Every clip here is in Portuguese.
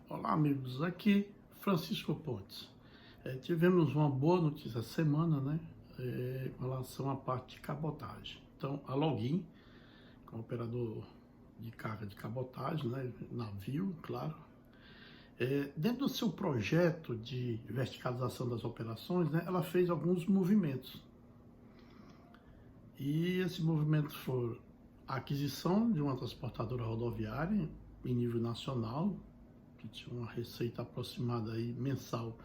Olá, amigos. Aqui Francisco Pontes. Tivemos uma boa notícia essa semana, né? Com relação à parte de cabotagem. Então, a Login, que é um operador de carga de cabotagem, né? Navio, claro. Dentro do seu projeto de verticalização das operações, né? Ela fez alguns movimentos. E esse movimento foi a aquisição de uma transportadora rodoviária em nível nacional, que tinha uma receita aproximada aí mensal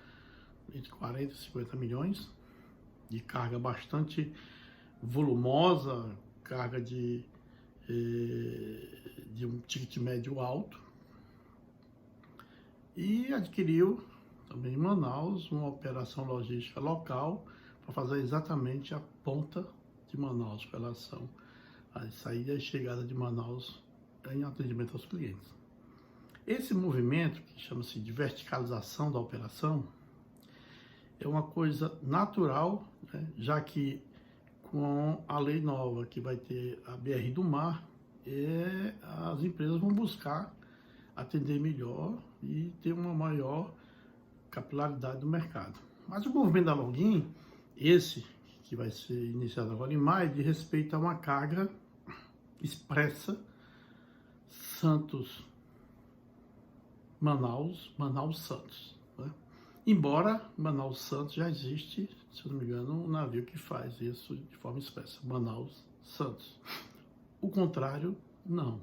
entre 40 e 50 milhões, de carga bastante volumosa, carga de um ticket médio alto, e adquiriu também em Manaus uma operação logística local para fazer exatamente a ponta de Manaus com relação à saída e chegada de Manaus em atendimento aos clientes. Esse movimento, que chama-se de verticalização da operação, é uma coisa natural, né? Já que com a lei nova que vai ter a BR do Mar, as empresas vão buscar atender melhor e ter uma maior capilaridade do mercado. Mas o movimento da Login, esse que vai ser iniciado agora em maio, de respeito a uma carga expressa Manaus-Santos. Né? Embora Manaus-Santos já existe, se eu não me engano, um navio que faz isso de forma expressa, Manaus-Santos. O contrário, não.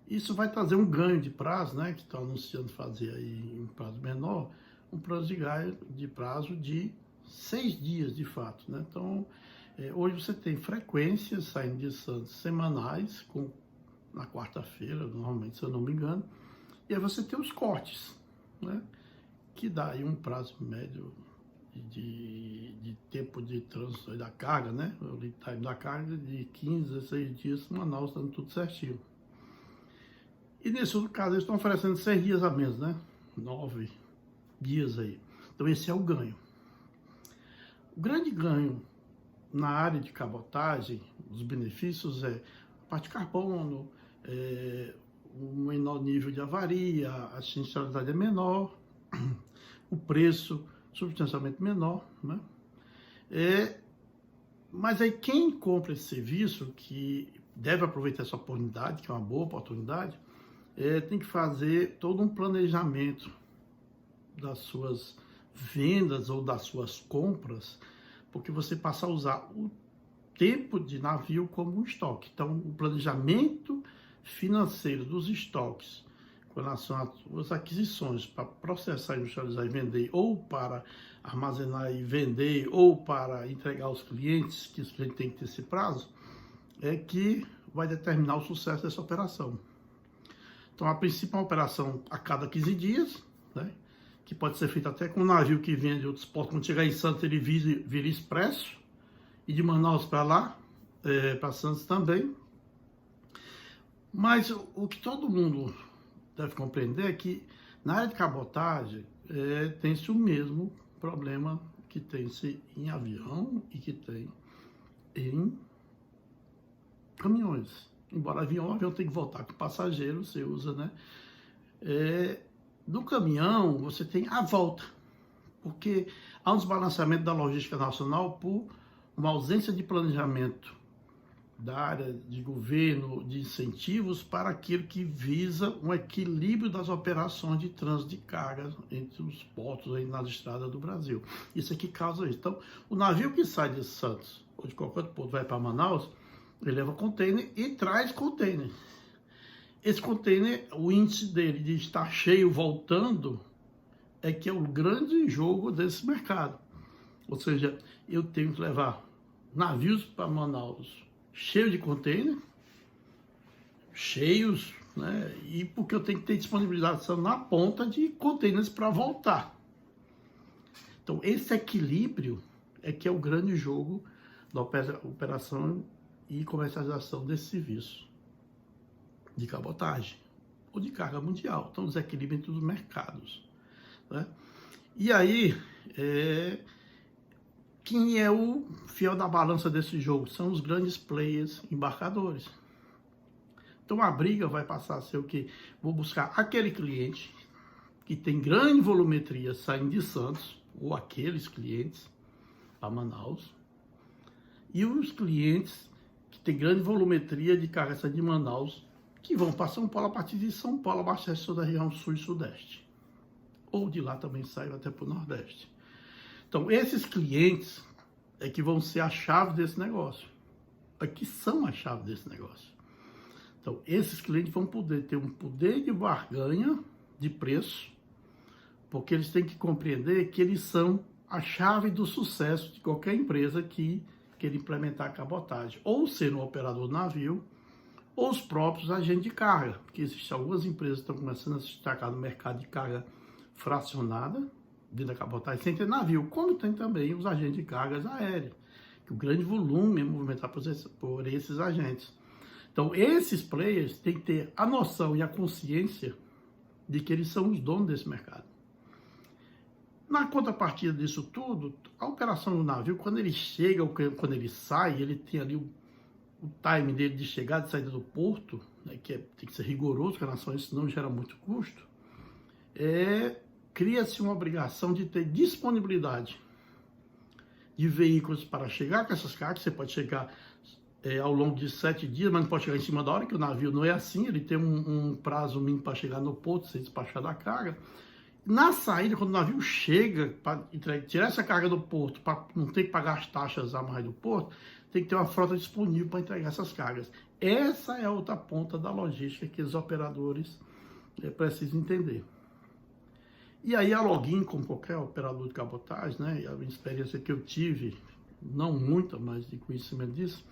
Isso vai trazer um ganho de prazo, né, que estão anunciando fazer aí em prazo menor, um prazo de prazo de 6 dias de fato, né? Então, hoje você tem frequências saindo de Santos semanais, na quarta-feira, normalmente, se eu não me engano, e aí você tem os cortes, né? Que dá aí um prazo médio de tempo de trânsito da carga, né? O lead time da carga de 15 a 16 dias, Manaus dando tudo certinho. E nesse outro caso, eles estão oferecendo 6 dias a menos, né? 9 dias aí. Então esse é o ganho. O grande ganho na área de cabotagem, os benefícios a parte de carbono, o menor nível de avaria, a sinistralidade é menor, o preço substancialmente menor, né? Mas aí quem compra esse serviço, que deve aproveitar essa oportunidade, que é uma boa oportunidade, tem que fazer todo um planejamento das suas vendas ou das suas compras, porque você passa a usar o tempo de navio como um estoque. Então, o planejamento financeiro dos estoques com relação às suas aquisições para processar, industrializar e vender, ou para armazenar e vender, ou para entregar aos clientes, que os clientes têm que ter esse prazo, é que vai determinar o sucesso dessa operação. Então, a principal operação a cada 15 dias, né, que pode ser feita até com um navio que vem de outros portos. Quando chegar em Santos, ele vira expresso, e de Manaus para lá, para Santos também. Mas o que todo mundo deve compreender é que na área de cabotagem tem-se o mesmo problema que tem-se em avião e que tem em caminhões. Embora o avião tem que voltar com passageiro, você usa, né? No caminhão, você tem a volta, porque há um desbalanceamento da logística nacional por uma ausência de planejamento da área de governo, de incentivos para aquilo que visa um equilíbrio das operações de trânsito de carga entre os portos aí nas estradas do Brasil. Isso é que causa isso. Então, o navio que sai de Santos ou de qualquer outro porto vai para Manaus, ele leva container e traz container. Esse container, o índice dele de estar cheio voltando, é que é o grande jogo desse mercado. Ou seja, eu tenho que levar navios para Manaus cheios de container, cheios, né? E porque eu tenho que ter disponibilidade na ponta de containers para voltar. Então, esse equilíbrio é que é o grande jogo da operação e comercialização desse serviço de cabotagem ou de carga mundial. Então, desequilíbrio entre os mercados, né? E aí, quem é o fiel da balança desse jogo? São os grandes players embarcadores. Então, a briga vai passar a ser o quê? Vou buscar aquele cliente que tem grande volumetria saindo de Santos, ou aqueles clientes para Manaus, e os clientes que têm grande volumetria de carga saindo de Manaus, que vão para São Paulo, a partir de São Paulo abastece toda a região sul e sudeste. Ou de lá também sai até para o nordeste. Então, esses clientes é que vão ser a chave desse negócio. É que são a chave desse negócio. Então, esses clientes vão poder ter um poder de barganha de preço, porque eles têm que compreender que eles são a chave do sucesso de qualquer empresa que queira implementar a cabotagem, ou ser um operador do navio, ou os próprios agentes de carga, porque existem algumas empresas que estão começando a se destacar no mercado de carga fracionada, dentro da cabotagem, sem ter navio, como tem também os agentes de cargas aéreas, que o grande volume é movimentado por esses agentes. Então, esses players têm que ter a noção e a consciência de que eles são os donos desse mercado. Na contrapartida disso tudo, a operação do navio, quando ele chega ou quando ele sai, ele tem ali o time dele de chegada e saída do porto, né, que tem que ser rigoroso com relação a isso, senão gera muito custo, cria-se uma obrigação de ter disponibilidade de veículos para chegar com essas cargas. Você pode chegar ao longo de 7 dias, mas não pode chegar em cima da hora, que o navio não é assim, ele tem um prazo mínimo para chegar no porto, ser despachado a carga. Na saída, quando o navio chega para tirar essa carga do porto, para não ter que pagar as taxas a mais do porto, tem que ter uma frota disponível para entregar essas cargas. Essa é a outra ponta da logística que os operadores precisam entender. E aí a Login, como qualquer operador de cabotagem, né, a minha experiência que eu tive, não muita, mas de conhecimento disso,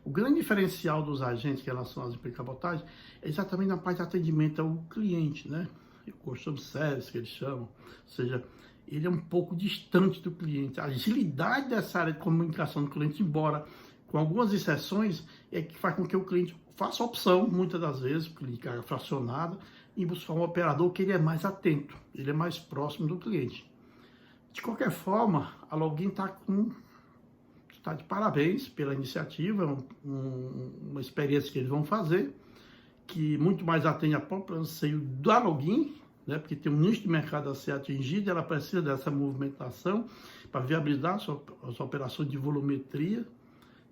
o grande diferencial dos agentes em relação às empresas de cabotagem é exatamente na parte de atendimento ao cliente, né? O customer service, que eles chamam, ou seja, ele é um pouco distante do cliente. A agilidade dessa área de comunicação do cliente, embora com algumas exceções, é que faz com que o cliente faça a opção, muitas das vezes, o cliente carga fracionada, em buscar um operador que ele é mais atento, ele é mais próximo do cliente. De qualquer forma, a Login está de parabéns pela iniciativa, uma experiência que eles vão fazer, que muito mais atende a própria anseio da Login, né, porque tem um nicho de mercado a ser atingido, ela precisa dessa movimentação para viabilizar as operações de volumetria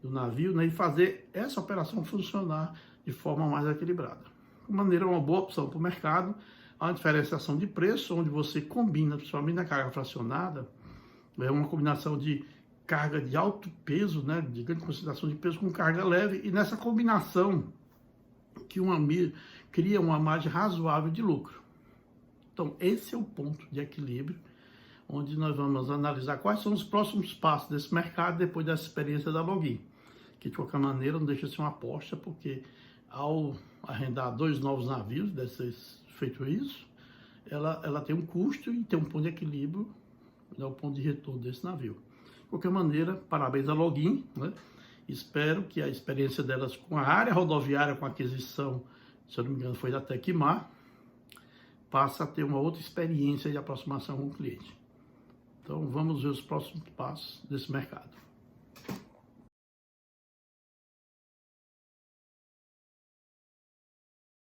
do navio, né, e fazer essa operação funcionar de forma mais equilibrada. De maneira, uma boa opção para o mercado, a diferenciação de preço, onde você combina, principalmente na carga fracionada, é uma combinação de carga de alto peso, né, de grande concentração de peso com carga leve, e nessa combinação que cria uma margem razoável de lucro. Então, esse é o ponto de equilíbrio, onde nós vamos analisar quais são os próximos passos desse mercado depois dessa experiência da Login, que de qualquer maneira não deixa de ser uma aposta, porque ao arrendar 2 novos navios, deve ser feito isso, ela tem um custo e tem um ponto de equilíbrio, né, o ponto de retorno desse navio. De qualquer maneira, parabéns à Login, né? Espero que a experiência delas com a área rodoviária, com a aquisição, se eu não me engano, foi da Tecmar, passe a ter uma outra experiência de aproximação com o cliente. Então, vamos ver os próximos passos desse mercado.